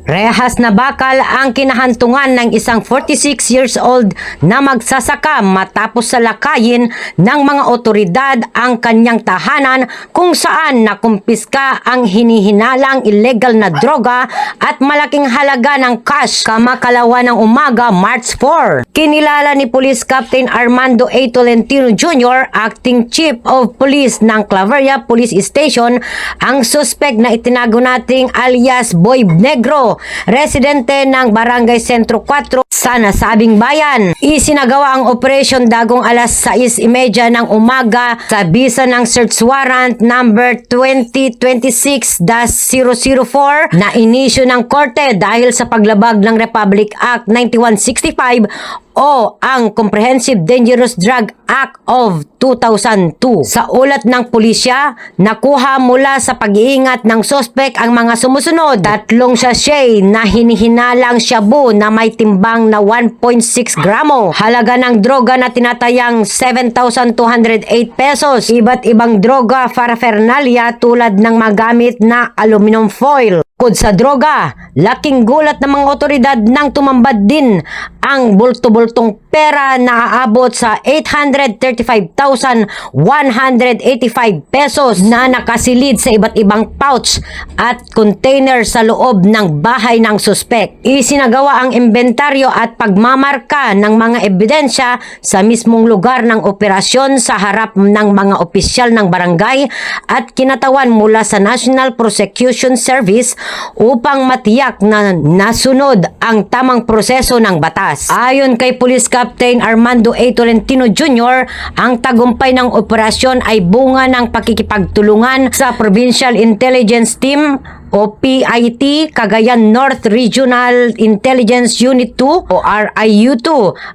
Rehas na bakal ang kinahantungan ng isang 46 years old na magsasaka matapos salakayin ng mga otoridad ang kanyang tahanan kung saan nakumpiska ang hinihinalang illegal na droga at malaking halaga ng cash kamakalawa ng umaga March 4. Kinilala ni Police Captain Armando A. Tolentino Jr., Acting Chief of Police ng Claveria Police Station, ang suspect na itinago nating alias Boy Negro, residente ng Barangay Sentro 4 sa nasabing bayan. Isinagawa ang operasyon dagong alas 6:30 ng umaga sa bisa ng search warrant number 2026-004 na inisyu ng korte dahil sa paglabag ng Republic Act 9165 o ang Comprehensive Dangerous Drug Act of 2002. Sa ulat ng pulisya, nakuha mula sa pag-iingat ng sospek ang mga sumusunod: 3 sachet na hinihinalang shabu na may timbang na 1.6 gramo, halaga ng droga na tinatayang 7,208 pesos, iba't ibang droga paraphernalia tulad ng magamit na aluminum foil. Bukod sa droga, laking gulat ng mga otoridad nang tumambad din ang bulto-bultong pera na aabot sa 835,185 pesos na nakasilid sa iba't ibang pouch at container sa loob ng bahay ng suspek. Isinagawa ang inventaryo at pagmamarka ng mga ebidensya sa mismong lugar ng operasyon sa harap ng mga opisyal ng barangay at kinatawan mula sa National Prosecution Service upang matiyak na nasunod ang tamang proseso ng batas. Ayon kay Police Captain Armando A. Tolentino Jr., ang tagumpay ng operasyon ay bunga ng pakikipagtulungan sa Provincial Intelligence Team o PIT, Cagayan North Regional Intelligence Unit 2 o RIU2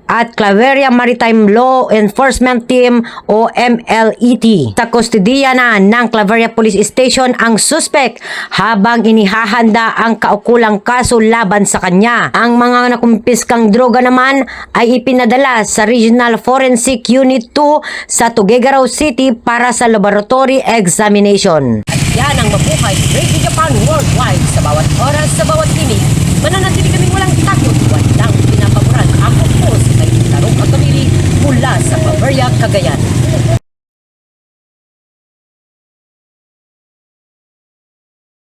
at Claveria Maritime Law Enforcement Team o MLET. Sa kustodiya na ng Claveria Police Station ang suspect habang inihahanda ang kaukulang kaso laban sa kanya. Ang mga nakumpiskang droga naman ay ipinadala sa Regional Forensic Unit 2 sa Tuguegarao City para sa laboratory examination. Yan ang mabuhay Radio Japan Worldwide. Sa bawat oras, sa bawat tinig, mananatili kaming walang takot